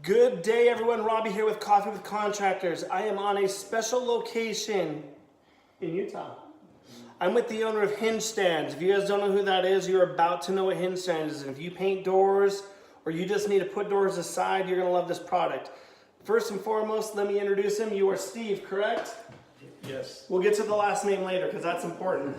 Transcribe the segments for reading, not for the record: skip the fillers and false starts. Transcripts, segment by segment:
Good day, everyone. Robbie here with Coffee with Contractors. I am on a special location in Utah. I'm with the owner of Hinge Stands. If you guys don't know who that is, you're about to know what Hinge Stands is. And if you paint doors or you just need to put doors aside, you're going to love this product. First and foremost, let me introduce him. You are Steve, correct? Yes. We'll get to the last name later because that's important.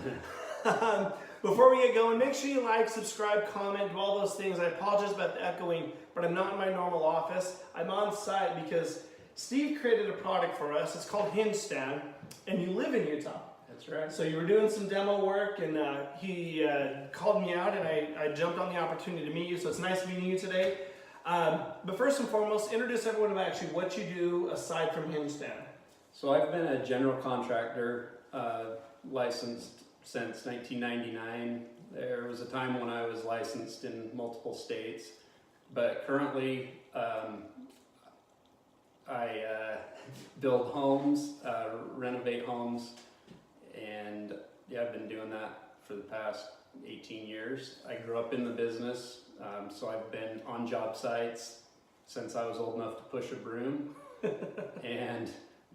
Before we get going, make sure you like, subscribe, comment, do all those things. I apologize about the echoing, but I'm not in my normal office. I'm on site because Steve created a product for us. It's called Hinge Stand, and you live in Utah. That's right. So you were doing some demo work, and he called me out, and I jumped on the opportunity to meet you. So it's nice meeting you today. But first and foremost, introduce everyone about actually what you do aside from Hinge Stand. So I've been a general contractor, licensed since 1999. There was a time when I was licensed in multiple states, but currently I build homes, renovate homes, and yeah, I've been doing that for the past 18 years. I grew up in the business, so I've been on job sites since I was old enough to push a broom. And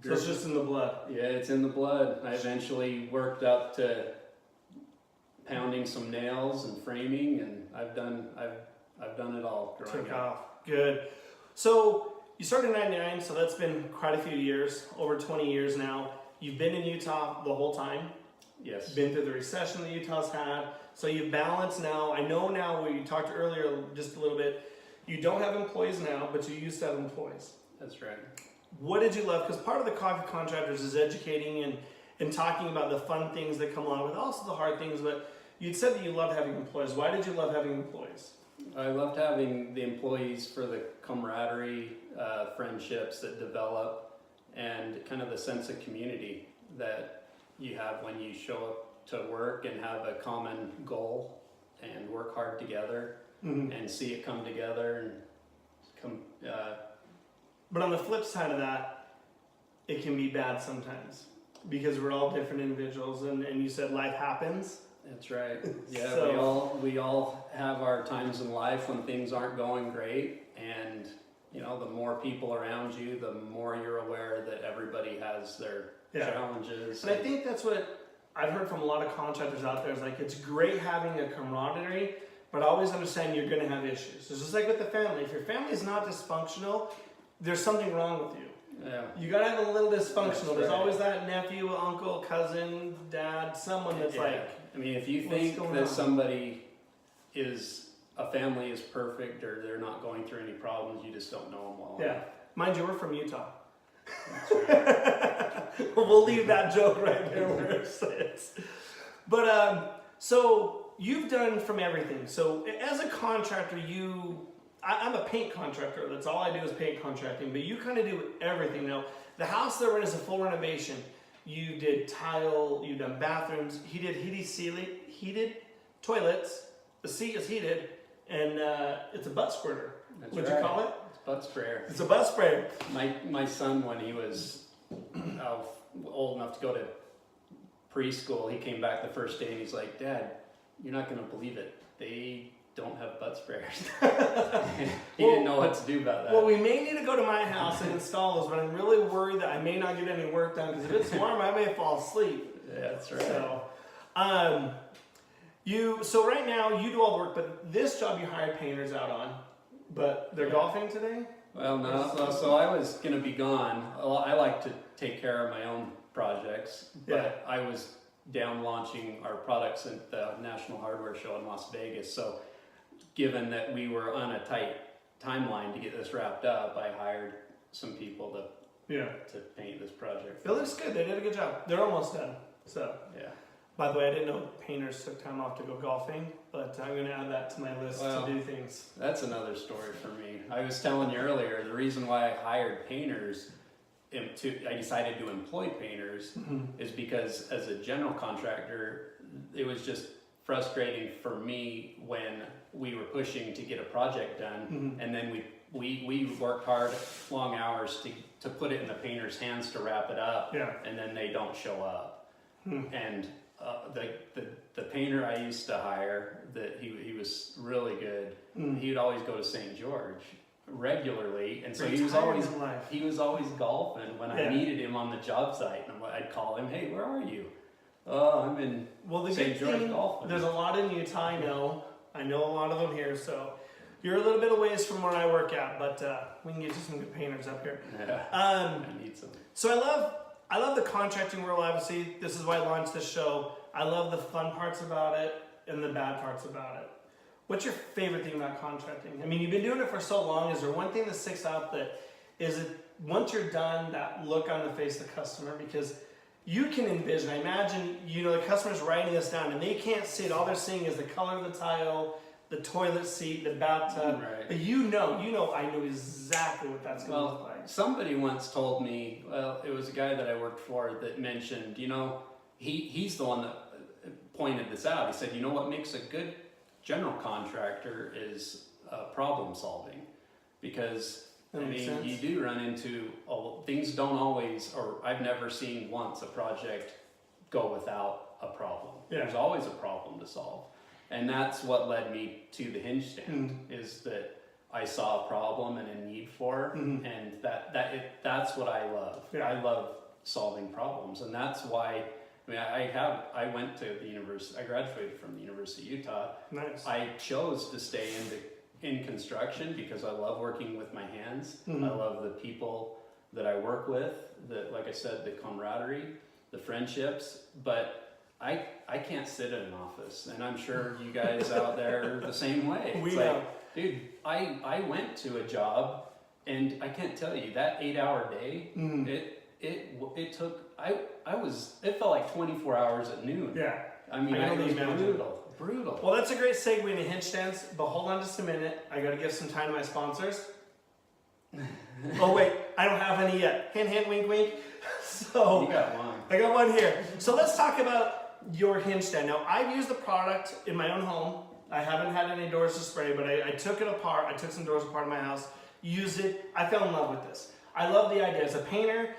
So it's just in the blood. yeah, it's in the blood. I eventually worked up to pounding some nails and framing, and I've done it all. Took off. Good. So you started in '99, so that's been quite a few years, over 20 years now. You've been in Utah the whole time. Yes. Been through the recession that Utah's had. So you've balanced now. I know now, we talked earlier just a little bit, you don't have employees now, but you used to have employees. That's right. What did you love? Because part of the Coffee Contractors is educating and talking about the fun things that come along with also the hard things, but you'd said that you loved having employees. Why did you love having employees? I loved having the employees for the camaraderie, friendships that develop, and kind of the sense of community that you have when you show up to work and have a common goal and work hard together and see it come together and come. But on the flip side of that, it can be bad sometimes because we're all different individuals, and you said life happens. That's right. Yeah, So- we all have our times in life when things aren't going great, and you know, the more people around you, the more you're aware that everybody has their challenges. And I think that's what I've heard from a lot of contractors out there is like, it's great having a camaraderie, but always understand you're going to have issues. It's just like with the family. If your family is not dysfunctional, there's something wrong with you. Yeah. You got to have a little dysfunctional. That's There's right. always that nephew, uncle, cousin, dad, someone that's like, I mean, if you what's think going that on? somebody a family is perfect or they're not going through any problems, you just don't know them well. yeah. Mind you, we're from Utah. That's right. We'll leave that joke right there where it sits. But so you've done from everything. So as a contractor, I'm a paint contractor. That's all I do is paint contracting. But you kind of do everything now. The house that we're in is a full renovation. You did tile. You've done bathrooms. Heated toilets. The seat is heated, and it's a butt squirter. That's What'd right. you call it? It's butt sprayer. It's a butt sprayer. My son, when he was old enough to go to preschool, he came back the first day and he's like, "Dad, you're not going to believe it. They don't have butt sprayers." He didn't know what to do about that. Well, we may need to go to my house and install those, but I'm really worried that I may not get any work done because if it's warm, I may fall asleep. Yeah, that's right. So right now you do all the work, but this job you hired painters out on, but they're golfing today? Well, no. So I was going to be gone. I like to take care of my own projects, but I was down launching our products at the National Hardware Show in Las Vegas. So given that we were on a tight timeline to get this wrapped up, I hired some people to paint this project. It looks good. They did a good job. They're almost done. So Yeah. by the way, I didn't know painters took time off to go golfing, but I'm going to add that to my list to do things. That's another story for me. I was telling you earlier, the reason why I hired painters, I decided to employ painters, is because as a general contractor, it was just frustrating for me when we were pushing to get a project done, and then we worked hard, long hours to put it in the painter's hands to wrap it up, and then they don't show up. And the painter I used to hire, that he was really good. He would always go to St. George regularly, and so he was always golfing when I needed him on the job site, and I'd call him, hey, where are you? Oh, I'm in St. George golfing. There's a lot in Utah, I know a lot of them here, so you're a little bit of ways from where I work at, but we can get you some good painters up here. Yeah, I need some. So I love the contracting world. Obviously, this is why I launched this show. I love the fun parts about it and the bad parts about it. What's your favorite thing about contracting? I mean, you've been doing it for so long. Is there one thing that sticks out that is it once you're done, that look on the face of the customer? Because you can envision, I imagine, the customer's writing this down and they can't see it. All they're seeing is the color of the tile, the toilet seat, the bathtub. Right. But I know exactly what that's going to look like. Somebody once told me, it was a guy that I worked for that mentioned, he's the one that pointed this out. He said, what makes a good general contractor is problem solving, because you do run into things don't always, or I've never seen once a project go without a problem. Yeah. There's always a problem to solve, and that's what led me to the Hinge stand. Is that I saw a problem and a need for, and that's what I love. Yeah. I love solving problems, and that's why. I went to the university. I graduated from the University of Utah. Nice. I chose to stay in construction because I love working with my hands. I love the people that I work with. Like I said, the camaraderie, the friendships. But I can't sit in an office, and I'm sure you guys out there are the same way. Dude, I went to a job, and I can't tell you that 8-hour day. It took. It felt like 24 hours at noon. Yeah. I mean, it was brutal. Well, that's a great segue into Hinge stands, but hold on just a minute. I got to give some time to my sponsors. Oh, wait. I don't have any yet. Hint, hint, wink, wink. So you got one. I got one here. So let's talk about your Hinge stand. Now, I've used the product in my own home. I haven't had any doors to spray, but I took it apart. I took some doors apart in my house, used it. I fell in love with this. I love the idea. As a painter,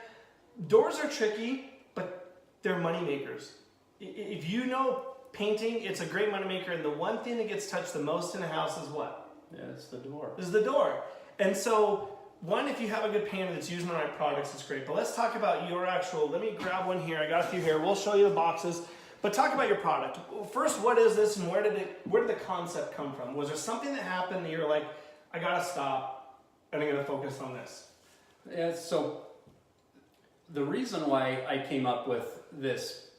doors are tricky, but they're money makers. If you know painting, it's a great money maker, and the one thing that gets touched the most in a house is what? Yeah, it's the door. Is the door. And so, one, if you have a good painter that's using the right products, it's great. But let's talk about your actual, let me grab one here. I got a few here. We'll show you the boxes. But talk about your product. First, what is this, and where did the concept come from? Was there something that happened that you're like, I gotta stop, and I'm gonna focus on this? Yeah, so the reason why I came up with this,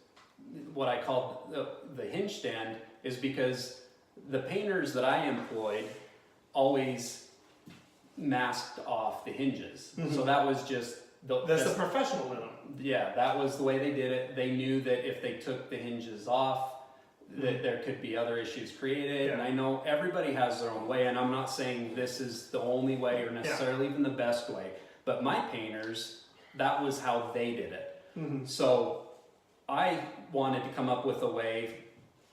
what I called the Hinge stand, is because the painters that I employed always masked off the hinges. So that was just... That's the professional in them. Yeah, that was the way they did it. They knew that if they took the hinges off, that there could be other issues created. Yeah. And I know everybody has their own way, and I'm not saying this is the only way or necessarily even the best way. But my painters, that was how they did it. So I wanted to come up with a way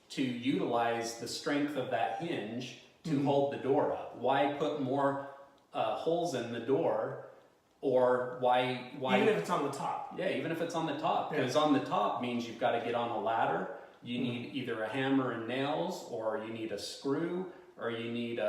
to utilize the strength of that hinge to hold the door up. Why put more holes in the door, or why even if it's on the top? Yeah, even if it's on the top, because on the top means you've got to get on a ladder. You need either a hammer and nails, or you need a screw, or you need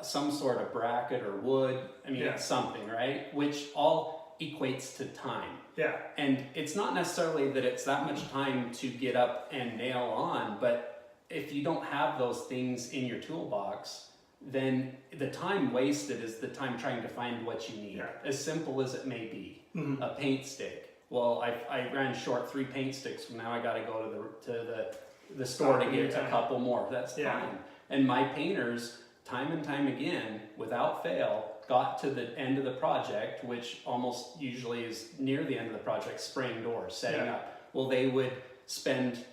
some sort of bracket or wood. I mean, it's something, right? Which all equates to time. Yeah. And it's not necessarily that it's that much time to get up and nail on, but if you don't have those things in your toolbox, then the time wasted is the time trying to find what you need. As simple as it may be. A paint stick. Well, I ran short 3 paint sticks. Now I got to go to the store to get a couple more. That's time. And my painters, time and time again, without fail, got to the end of the project, which almost usually is near the end of the project, spraying doors, setting up. Well, they would spend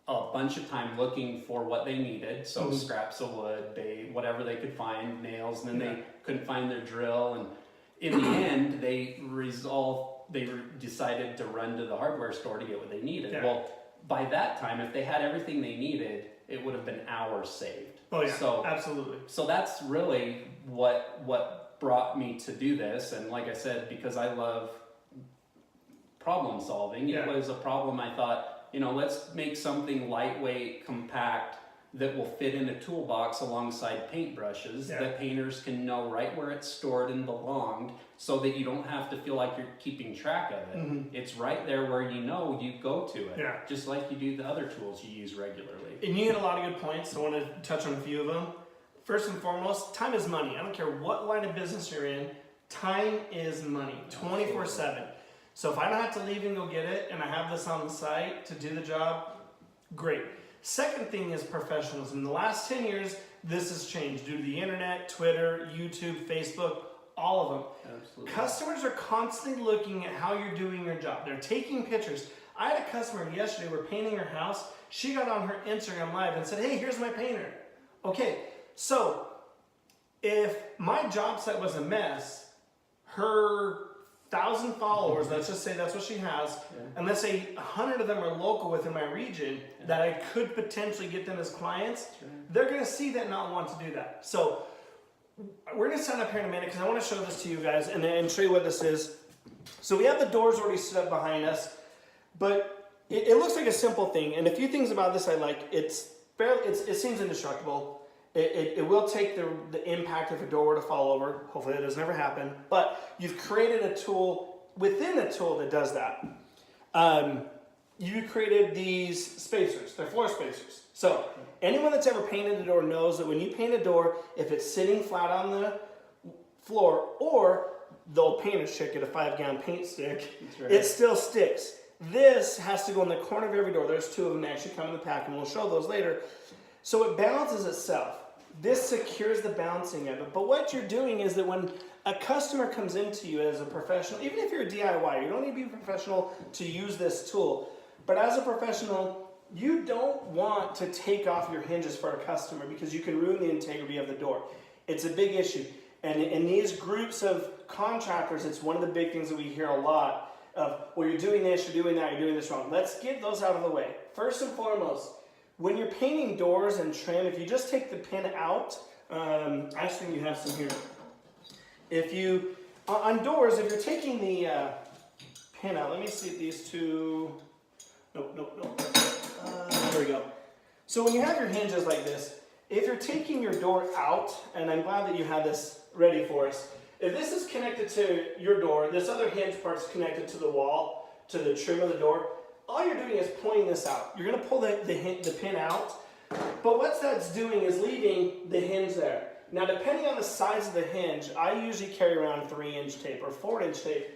a bunch of time looking for what they needed, so scraps of wood, whatever they could find, nails, and then they couldn't find their drill, and in the end, they decided to run to the hardware store to get what they needed. Well, by that time, if they had everything they needed, it would have been hours saved. Oh yeah, so, absolutely. So that's really what brought me to do this, and like I said, because I love problem solving, it was a problem I thought, let's make something lightweight, compact, that will fit in a toolbox alongside paintbrushes that painters can know right where it's stored and belonged, so that you don't have to feel like you're keeping track of it. Mm-hmm. It's right there where you go to it, Yeah. just like you do the other tools you use regularly. And you hit a lot of good points. I want to touch on a few of them. First and foremost, time is money. I don't care what line of business you're in, time is money, 24/7. So if I don't have to leave and go get it, and I have this on the site to do the job, great. Second thing is professionalism. In the last 10 years, this has changed due to the internet, Twitter, YouTube, Facebook, all of them. Absolutely. Customers are constantly looking at how you're doing your job. They're taking pictures. I had a customer yesterday, we're painting her house. She got on her Instagram Live and said, hey, here's my painter. Okay, so if my job site was a mess, her 1,000 followers, let's just say that's what she has, and let's say 100 of them are local within my region that I could potentially get them as clients, they're going to see that and not want to do that. So we're going to stand up here in a minute because I want to show this to you guys and show you what this is. So we have the doors already set up behind us, but it looks like a simple thing, and a few things about this I like. It seems indestructible. It will take the impact if a door were to fall over. Hopefully that does never happen. But you've created a tool within a tool that does that. You created these spacers. They're floor spacers. So anyone that's ever painted a door knows that when you paint a door, if it's sitting flat on the floor, or the old painter's trick, get a 5-gallon paint stick, it still sticks. This has to go in the corner of every door. There's 2 of them that actually come in the pack, and we'll show those later. So it balances itself. This secures the balancing of it. But what you're doing is that when a customer comes into you as a professional, even if you're a DIY, you don't need to be a professional to use this tool. But as a professional, you don't want to take off your hinges for a customer because you can ruin the integrity of the door. It's a big issue. And in these groups of contractors, it's one of the big things that we hear a lot of, well, you're doing this, you're doing that, you're doing this wrong. Let's get those out of the way. First and foremost, when you're painting doors and trim, if you just take the pin out, I think you have some here. If you, on doors, if you're taking the pin out, let me see if these two, nope. There we go. So when you have your hinges like this, if you're taking your door out, and I'm glad that you have this ready for us, if this is connected to your door, this other hinge part's connected to the wall, to the trim of the door, all you're doing is pointing this out. You're going to pull the pin out, but what that's doing is leaving the hinge there. Now, depending on the size of the hinge, I usually carry around 3-inch tape or 4-inch tape.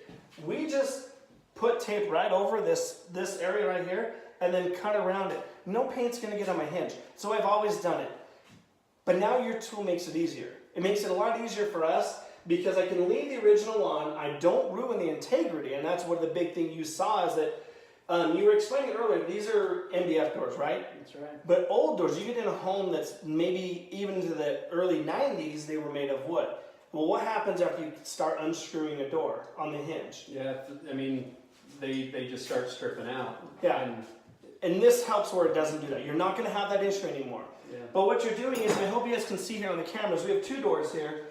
We just put tape right over this area right here and then cut around it. No paint's going to get on my hinge, so I've always done it. But now your tool makes it easier. It makes it a lot easier for us because I can leave the original on. I don't ruin the integrity, and that's what the big thing you saw is that you were explaining earlier, these are MDF doors, right? That's right. But old doors, you get in a home that's maybe even to the early 90s, they were made of wood. Well, what happens after you start unscrewing a door on the hinge? Yeah, I mean, they just start stripping out. Yeah, and this helps where it doesn't do that. You're not going to have that issue anymore. Yeah. But what you're doing is, and I hope you guys can see here on the cameras, we have 2 doors here.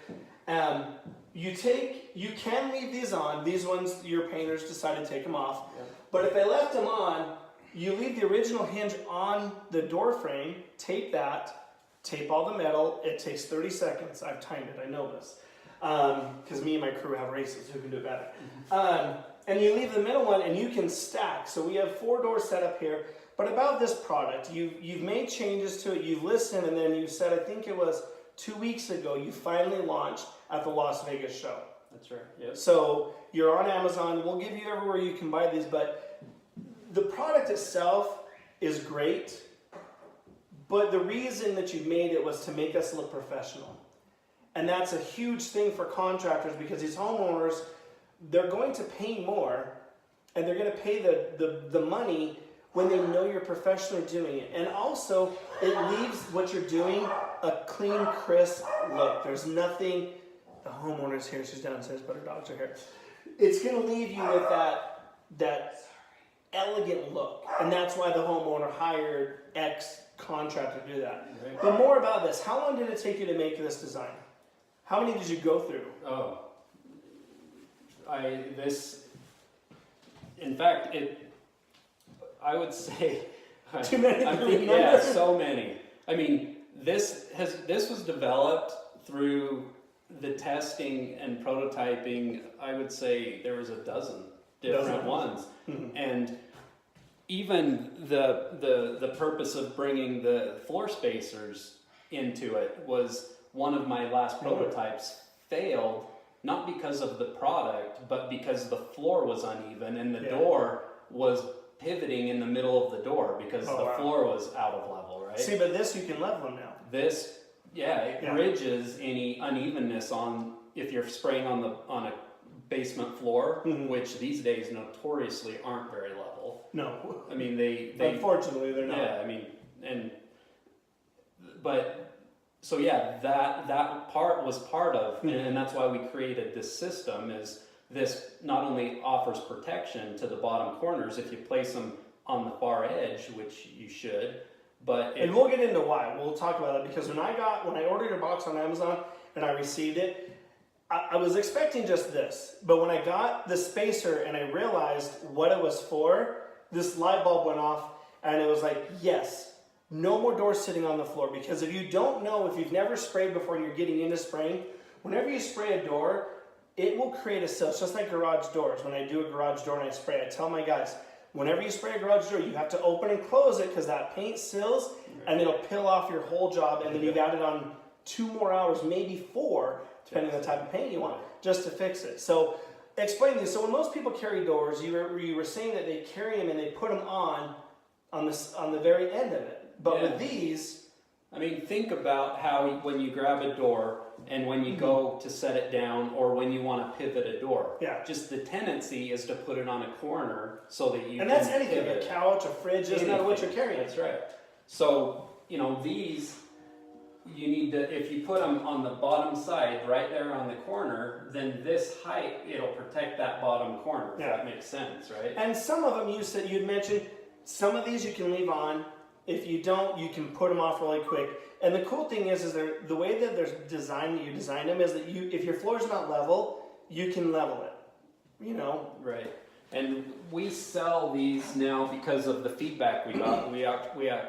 You can leave these on. These ones, your painters decided to take them off. Yeah. But if they left them on, you leave the original hinge on the door frame, tape that, tape all the metal. It takes 30 seconds. I've timed it, I know this. Because me and my crew have races, who can do it better. And you leave the middle one and you can stack. So we have 4 doors set up here. But about this product, you've made changes to it, you've listened, and then you said, I think it was 2 weeks ago, you finally launched at the Las Vegas show. That's right. Yep. So you're on Amazon. We'll give you everywhere you can buy these, but the product itself is great. But the reason that you made it was to make us look professional. And that's a huge thing for contractors because these homeowners, they're going to pay more and they're going to pay the money when they know you're professionally doing it. And also, it leaves what you're doing a clean, crisp look. There's nothing, the homeowner's here, she's downstairs, but her dogs are here. It's going to leave you with that elegant look. And that's why the homeowner hired X contractor to do that. Right. But more about this, how long did it take you to make this design? How many did you go through? In fact, I would say Too many I'm to thinking, remember. yeah, so many. I mean, this was developed through the testing and prototyping. I would say there was a dozen different ones, and even the purpose of bringing the floor spacers into it was one of my last prototypes failed, not because of the product, but because the floor was uneven and the door was pivoting in the middle of the door because the floor was out of level, right? See, but this you can level them now. This, it bridges any unevenness on if you're spraying on a basement floor, which these days notoriously aren't very level. No. I mean, they Unfortunately, they're not. Yeah, I mean, so that part was part of, and that's why we created this system. Is this not only offers protection to the bottom corners if you place them on the far edge, which you should, but and we'll get into why. We'll talk about that because when I ordered your box on Amazon and I received it, I was expecting just this, but when I got the spacer and I realized what it was for, this light bulb went off and it was like, yes, no more doors sitting on the floor. Because if you don't know, if you've never sprayed before and you're getting into spraying, whenever you spray a door, it will create a sill. It's just like garage doors. When I do a garage door and I spray, I tell my guys, whenever you spray a garage door, you have to open and close it because that paint sills and it'll peel off your whole job, and then you've added on 2 more hours, maybe 4, depending on the type of paint you want, just to fix it. So explain this. So when most people carry doors, you were saying that they carry them and they put them on the very end of it. But with these, I mean, think about how when you grab a door and when you go to set it down, or when you want to pivot a door. Yeah. Just the tendency is to put it on a corner so that you and can that's anything, pivot. a couch, a fridge, doesn't matter what you're carrying. That's right. So, these, you need to, if you put them on the bottom side, right there on the corner, then this height, it'll protect that bottom corner. If that makes sense, right? And some of them, you'd mentioned, some of these you can leave on. If you don't, you can put them off really quick. And the cool thing is the way that they're designed, you design them, is that if your floor is not level, you can level it. Right. And we sell these now because of the feedback we got.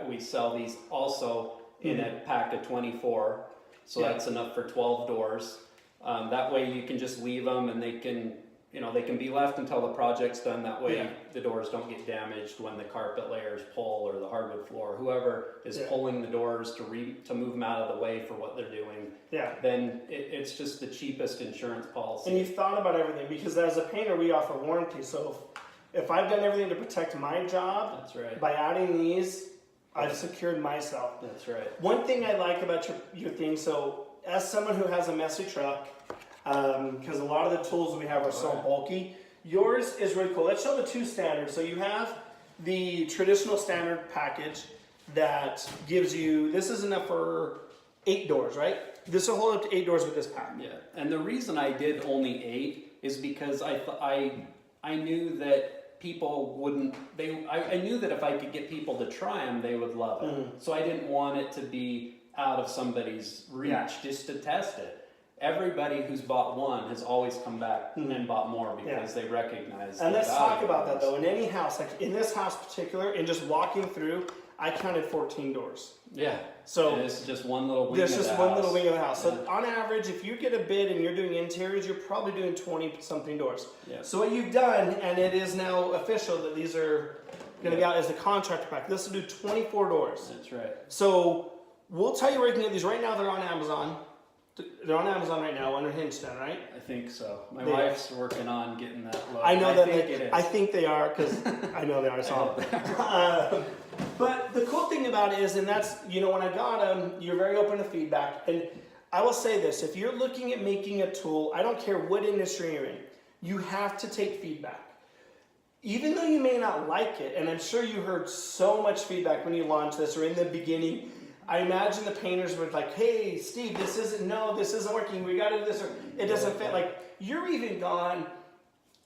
We sell these also in a pack of 24, so that's enough for 12 doors. That way you can just leave them, and they can be left until the project's done. That way the doors don't get damaged when the carpet layers pull, or the hardwood floor. Whoever is pulling the doors to move them out of the way for what they're doing. Yeah. Then it's just the cheapest insurance policy. And you've thought about everything, because as a painter we offer warranty. So if I've done everything to protect my job, that's right. By adding these, I've secured myself. That's right. One thing I like about your thing, so as someone who has a messy truck, because a lot of the tools we have are so bulky, yours is really cool. Let's show the 2 standards. So you have the traditional standard package that gives you, this is enough for 8 doors, right? This will hold up to 8 doors with this pack. Yeah, and the reason I did only 8 is because I knew that people wouldn't, I knew that if I could get people to try them, they would love it. So I didn't want it to be out of somebody's reach just to test it. Everybody who's bought one has always come back and bought more because they recognize. And let's talk about that though. In any house, like in this house in particular, and just walking through, I counted 14 doors. Yeah. So it's just one little wing. There's just one little wing of the house. So on average, if you get a bid and you're doing interiors, you're probably doing 20 something doors. Yeah. So what you've done, and it is now official that these are going to be out as the contractor pack. This will do 24 doors. That's right. So we'll tell you where you can get these. Right now, they're on Amazon. They're on Amazon right now under Hinge, then, right? I think so. My wife's working on getting that logo. I know that it is. I think they are, because I know they are. I saw them. But the cool thing about it is, and that's, when I got them, you're very open to feedback. And I will say this, if you're looking at making a tool, I don't care what industry you're in, you have to take feedback. Even though you may not like it, and I'm sure you heard so much feedback when you launched this or in the beginning. I imagine the painters were like, hey, Steve, this isn't working, we got to do this, or it doesn't fit. Like, you're even gone,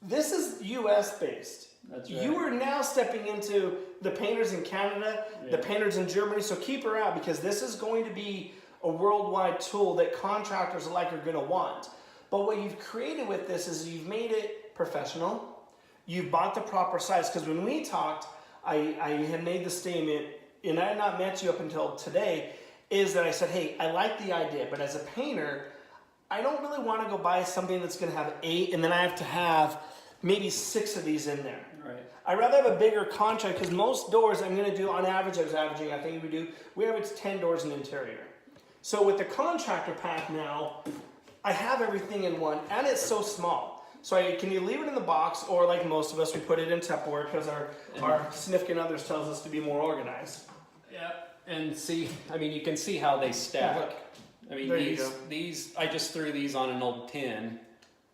this is US based. That's right. You are now stepping into the painters in Canada, the painters in Germany, so keep her out, because this is going to be a worldwide tool that contractors alike are going to want. But what you've created with this is you've made it professional, you've bought the proper size, because when we talked, I had made the statement, and I had not met you up until today, is that I said, hey, I like the idea, but as a painter, I don't really want to go buy something that's going to have 8, and then I have to have maybe 6 of these in there. Right. I'd rather have a bigger contract, because most doors I'm going to do, on average, I think we average 10 doors in interior. So with the contractor pack now, I have everything in one, and it's so small. So can you leave it in the box, or like most of us, we put it in Tupperware because our significant others tells us to be more organized. Yeah, and see, I mean, you can see how they stack. Look, I mean, there you go. these, I just threw these on an old tin,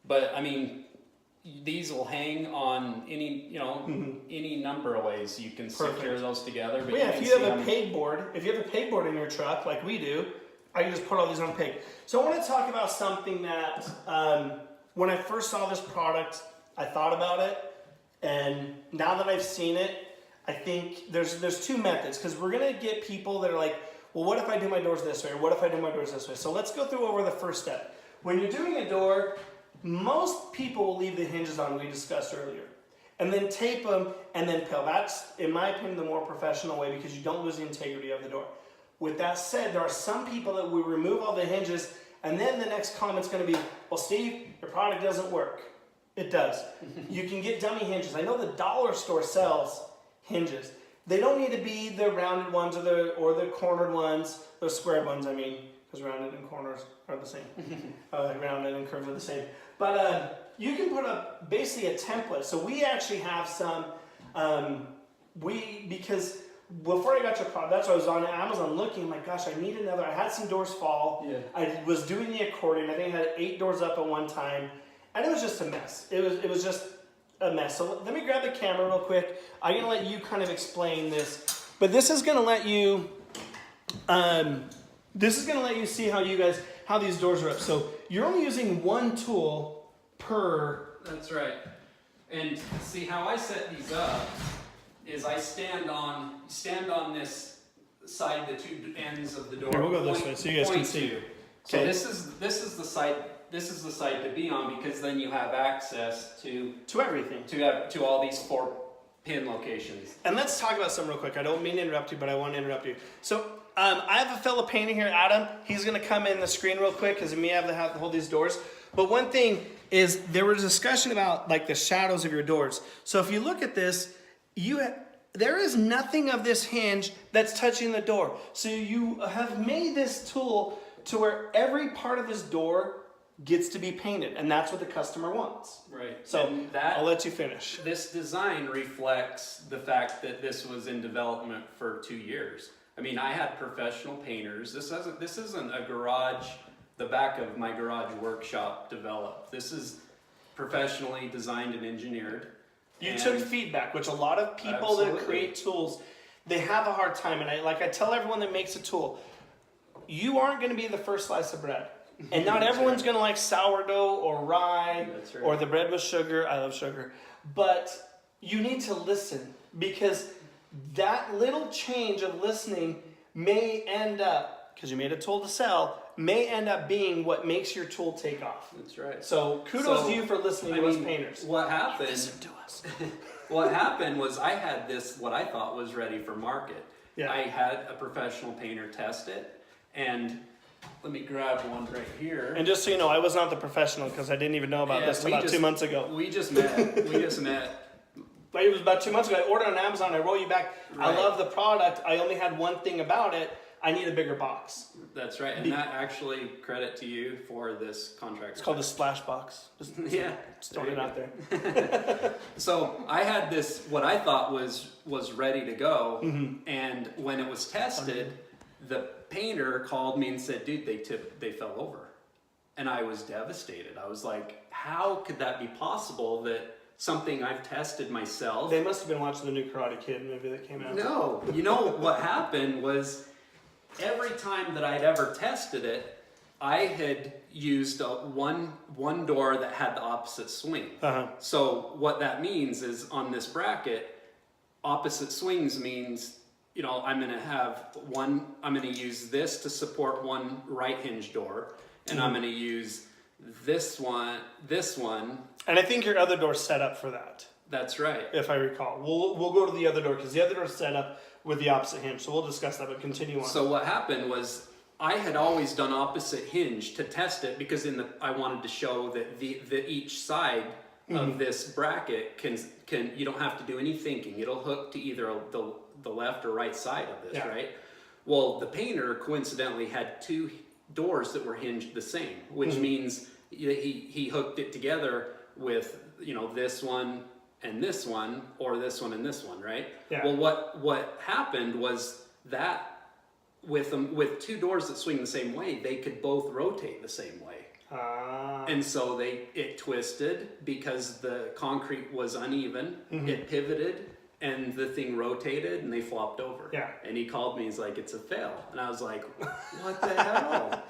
but I mean, these will hang on any, you know, any number of ways you can secure those together. But Well, yeah, can if you see have a pegboard, in your truck like we do, I can just put all these on a peg. So I want to talk about something that when I first saw this product, I thought about it, and now that I've seen it, I think there's 2 methods, because we're gonna get people that are like, well, what if I do my doors this way, or what if I do my doors this way? So let's go through over the first step. When you're doing a door, most people will leave the hinges on, we discussed earlier, and then tape them and then pill. That's, in my opinion, the more professional way, because you don't lose the integrity of the door. With that said, there are some people that will remove all the hinges, and then the next comment's going to be, well, Steve, your product doesn't work. It does. You can get dummy hinges. I know the dollar store sells hinges. They don't need to be the rounded ones or the cornered ones, those squared ones, I mean, because rounded and corners are the same. Rounded and curved are the same. But you can put up basically a template. So we actually have some, because before I got your product, that's why I was on Amazon looking. I'm like, gosh, I need another. I had some doors fall. Yeah. I was doing the accordion. I think I had 8 doors up at one time, and it was just a mess. It was just a mess. So let me grab the camera real quick. I'm gonna let you kind of explain this, but this is gonna let you, see how these doors are up. So you're only using 1 tool per. That's right. And see how I set these up is I stand on this side, the 2 ends of the door. Here, we'll go this way so you guys can see. So okay. This is the side. This is the side to be on, because then you have access to everything, to all these 4 pin locations. And let's talk about something real quick. I don't mean to interrupt you, but I want to interrupt you. So I have a fellow painter here, Adam. He's going to come in the screen real quick because me have to hold these doors. But one thing is, there was discussion about like the shadows of your doors. So if you look at this, there is nothing of this hinge that's touching the door. So you have made this tool to where every part of this door gets to be painted, and that's what the customer wants. Right. So I'll let you finish. This design reflects the fact that this was in development for 2 years. I mean, I had professional painters. This isn't a garage, the back of my garage workshop developed. This is professionally designed and engineered. You took feedback, which a lot of people that create tools, they have a hard time. And I tell everyone that makes a tool, you aren't going to be the first slice of bread. And not everyone's going to like sourdough or rye or the bread with sugar. I love sugar. But you need to listen, because that little change of listening may end up, because you made a tool to sell, may end up being what makes your tool take off. That's right. So kudos to you for listening to us painters. What happened? Listen to us. What happened was I had this, what I thought was ready for market. Yeah. I had a professional painter test it, and let me grab one right here. And just so you know, I was not the professional, because I didn't even know about this about 2 months ago. We just met. It was about 2 months ago. I ordered on Amazon. I wrote you back. Right. I love the product. I only had one thing about it. I need a bigger box. That's right. And that actually, credit to you for this contractor. It's called the Splash Box. Just throwing it out there. So I had this, what I thought was ready to go. Mm-hmm. And when it was tested, the painter called me and said, dude, they fell over. And I was devastated. I was like, how could that be possible that something I've tested myself? They must have been watching the new Karate Kid movie that came out. No. You know what happened was, every time that I'd ever tested it, I had used one door that had the opposite swing. Uh-huh. So what that means is, on this bracket, opposite swings means, you know, I'm going to use this to support one right hinge door, and I'm going to use this one. And I think your other door's set up for that. That's right. if I recall. We'll go to the other door because the other door is set up with the opposite hinge. So we'll discuss that, but continue on. So what happened was I had always done opposite hinge to test it because I wanted to show that the each side of this bracket can you don't have to do any thinking. It'll hook to either the left or right side of this, right? Well, the painter coincidentally had two doors that were hinged the same, which means he hooked it together with, you know, this one and this one, or this one and this one, right? Yeah. Well, what happened was that with two doors that swing the same way, they could both rotate the same way. And so it twisted because the concrete was uneven. It pivoted and the thing rotated and they flopped over. Yeah. And he called me, he's like, it's a fail. And I was like, what the hell?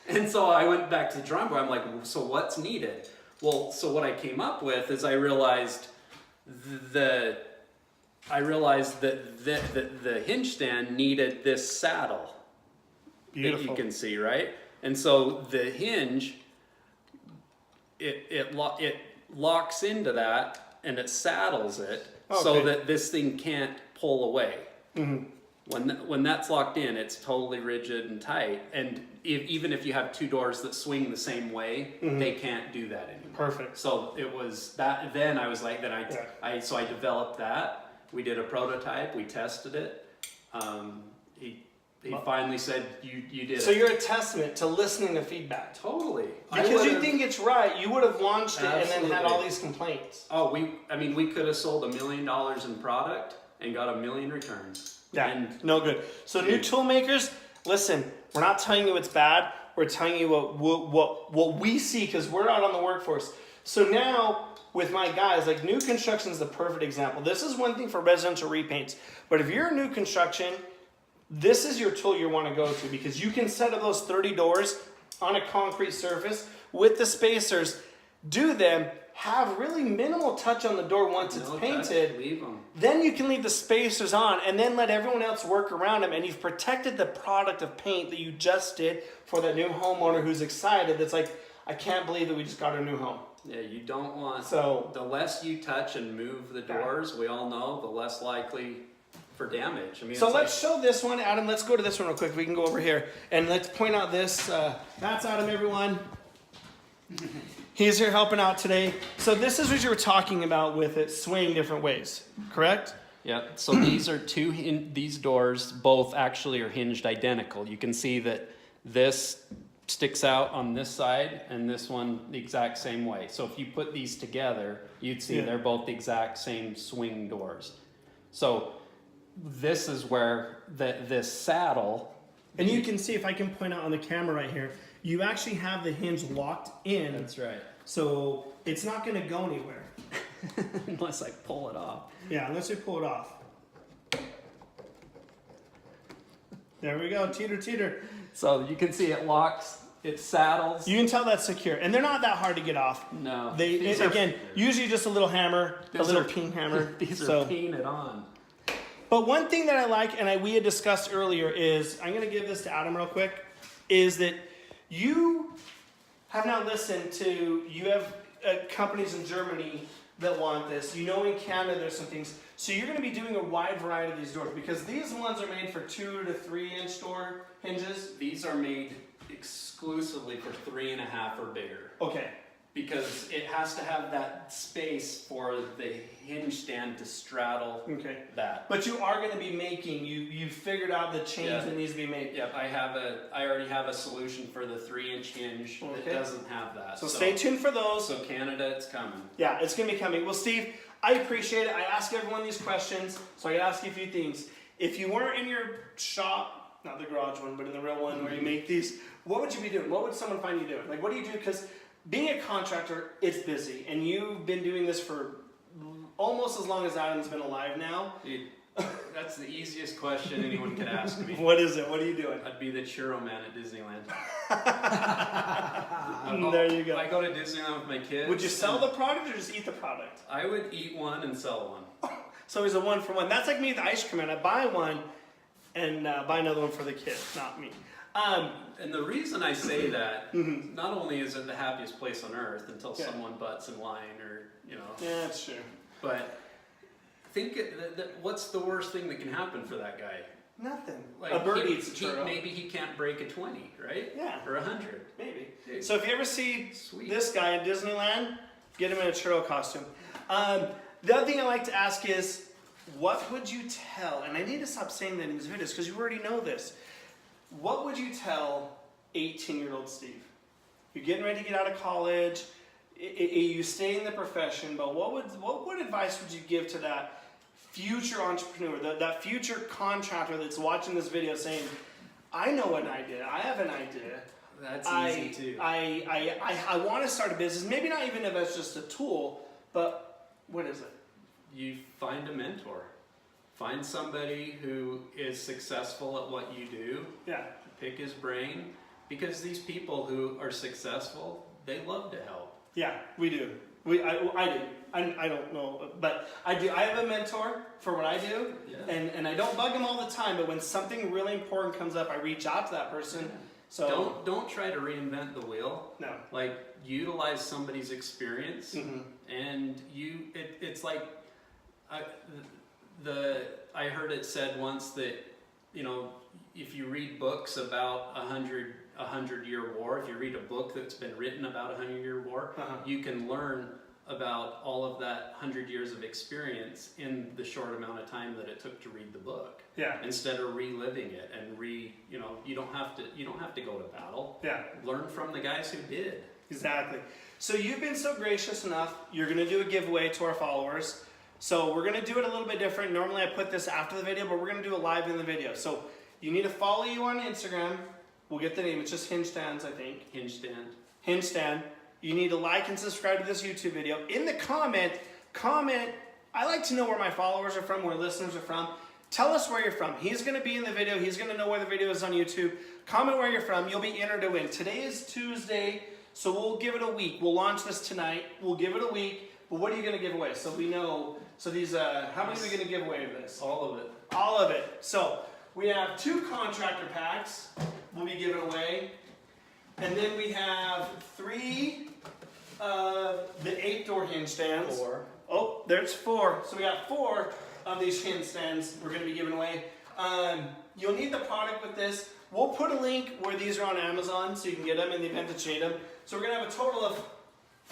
And so I went back to the drawing board. I'm like, so what's needed? Well, so what I came up with is I realized that the hinge stand needed this saddle. Beautiful. That you can see, right? And so the hinge, it locks into that and it saddles it so that this thing can't pull away. When that's locked in, it's totally rigid and tight. And even if you have two doors that swing the same way, they can't do that anymore. Perfect. So it was that. Then I was like, so I developed that. We did a prototype. We tested it. He finally said, you did it. So you're a testament to listening to feedback. Totally. Because you think it's right, you would have launched it and then had all these complaints. Oh, we could have sold $1 million in product and got 1 million returns. Yeah, and no good. So new tool makers, listen, we're not telling you it's bad. We're telling you what we see because we're out on the workforce. So now with my guys, like new construction is the perfect example. This is one thing for residential repaints. But if you're a new construction, this is your tool you want to go to because you can set up those 30 doors on a concrete surface with the spacers, do them, have really minimal touch on the door once it's painted. Leave them. Then you can leave the spacers on and then let everyone else work around them and you've protected the product of paint that you just did for that new homeowner who's excited. That's like, I can't believe that we just got a new home. Yeah, you don't want, the less you touch and move the doors, we all know, the less likely for damage. I mean, so let's show this one, Adam. Let's go to this one real quick. We can go over here and let's point out this. That's Adam, everyone. He's here helping out today. So this is what you were talking about with it swaying different ways, correct? Yeah. So these are these doors both actually are hinged identical. You can see that this sticks out on this side and this one the exact same way. So if you put these together, you'd see they're both the exact same swing doors. So this is where this saddle, and you can see, if I can point out on the camera right here, you actually have the hinge locked in. That's right. So it's not going to go anywhere. Unless I pull it off. Yeah, unless you pull it off. There we go, teeter teeter. So you can see it locks, it saddles. You can tell that's secure, and they're not that hard to get off. No. Usually just a little hammer, a little peen hammer. These are painted on. But one thing that I like, and we had discussed earlier, is, I'm going to give this to Adam real quick, is that you have now listened to, you have companies in Germany that want this. You know in Canada there's some things. So you're going to be doing a wide variety of these doors because these ones are made for 2 to 3 inch door hinges. These are made exclusively for 3.5 or bigger. Okay. Because it has to have that space for the hinge stand to straddle that. But you are going to be making, you've figured out the change that needs to be made. Yep, I already have a solution for the 3-inch hinge that doesn't have that. So stay tuned for those. So Canada, it's coming. Yeah, it's going to be coming. Well, Steve, I appreciate it. I ask everyone these questions, so I got to ask you a few things. If you weren't in your shop, not the garage one, but in the real one where you make these, what would you be doing? What would someone find you doing? Like, what do you do? Because being a contractor, it's busy, and you've been doing this for almost as long as Adam's been alive now. Dude, that's the easiest question anyone could ask me. What is it? What are you doing? I'd be the churro man at Disneyland. There you go. I go to Disneyland with my kids. Would you sell the product or just eat the product? I would eat one and sell one. So he's a 1 for 1. That's like me with the ice cream man. I buy one and buy another one for the kid, not me. And the reason I say that, not only is it the happiest place on earth until someone butts in line or, Yeah, that's true. But what's the worst thing that can happen for that guy? Nothing. Like A bird eats a churro. Maybe he can't break a 20, right? Yeah. Or 100. Maybe. Dude. So if you ever see Sweet. this guy at Disneyland, get him in a churro costume. The other thing I like to ask is, what would you tell, and I need to stop saying that in these videos because you already know this, what would you tell 18-year-old Steve? You're getting ready to get out of college, you stay in the profession, but what advice would you give to that future entrepreneur, that future contractor that's watching this video saying, I know an idea, I have an idea. That's easy too. I want to start a business, maybe not even if it's just a tool, but what is it? You find a mentor. Find somebody who is successful at what you do. Yeah. Pick his brain, because these people who are successful, they love to help. Yeah, we do. I do. I don't know, but I do. I have a mentor for what I do, Yeah. and I don't bug him all the time. But when something really important comes up, I reach out to that person. Yeah. So don't try to reinvent the wheel. No. Like, utilize somebody's experience, and it's like I heard it said once that, you know, if you read books about a 100-year war, if you read a book that's been written about a 100-year war, you can learn about all of that 100 years of experience in the short amount of time that it took to read the book. Yeah. Instead of reliving it and you know, you don't have to go to battle. Yeah. Learn from the guys who did. Exactly. So you've been so gracious enough. You're going to do a giveaway to our followers. So we're going to do it a little bit different. Normally I put this after the video, but we're going to do it live in the video. So you need to follow you on Instagram. We'll get the name. It's just Hinge Stands, I think. Hinge Stand. Hinge Stand. You need to like and subscribe to this YouTube video. In the comment, I like to know where my followers are from, where listeners are from. Tell us where you're from. He's going to be in the video. He's going to know where the video is on YouTube. Comment where you're from. You'll be entered to win. Today is Tuesday, so we'll give it a week. We'll launch this tonight. We'll give it a week. But what are you going to give away? So we know. So these, how many are we going to give away of this? All of it. All of it. So we have 2 contractor packs we'll be giving away. And then we have 3 of the 8-door hinge stands. 4. Oh, there's 4. So we got 4 of these hinge stands we're going to be giving away. You'll need the product with this. We'll put a link where these are on Amazon so you can get them in the event that you need them. So we're going to have a total of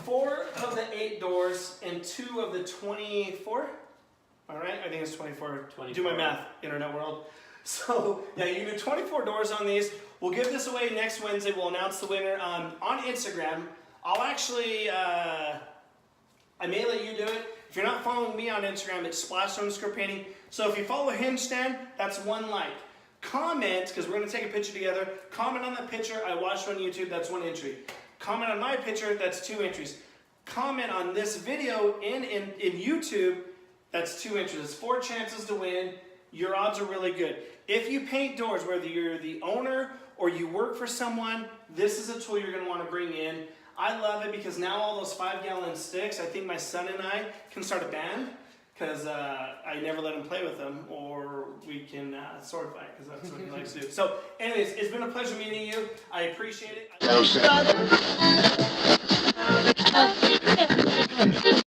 4 of the 8 doors and 2 of the 24. All right, I think it's 24. 24. Do my math, internet world. So yeah, you can do 24 doors on these. We'll give this away next Wednesday. We'll announce the winner on Instagram. I'll actually, I may let you do it. If you're not following me on Instagram, it's _painting. So if you follow Hinge Stand, that's 1 like. Comment, because we're going to take a picture together. Comment on that picture. I watched on YouTube. That's 1 entry. Comment on my picture. That's 2 entries. Comment on this video in YouTube. That's 2 entries. There's 4 chances to win. Your odds are really good. If you paint doors, whether you're the owner or you work for someone, this is a tool you're going to want to bring in. I love it because now all those 5-gallon sticks, I think my son and I can start a band because I never let him play with them, or we can sword fight because that's what he likes to do. So anyways, it's been a pleasure meeting you. I appreciate it.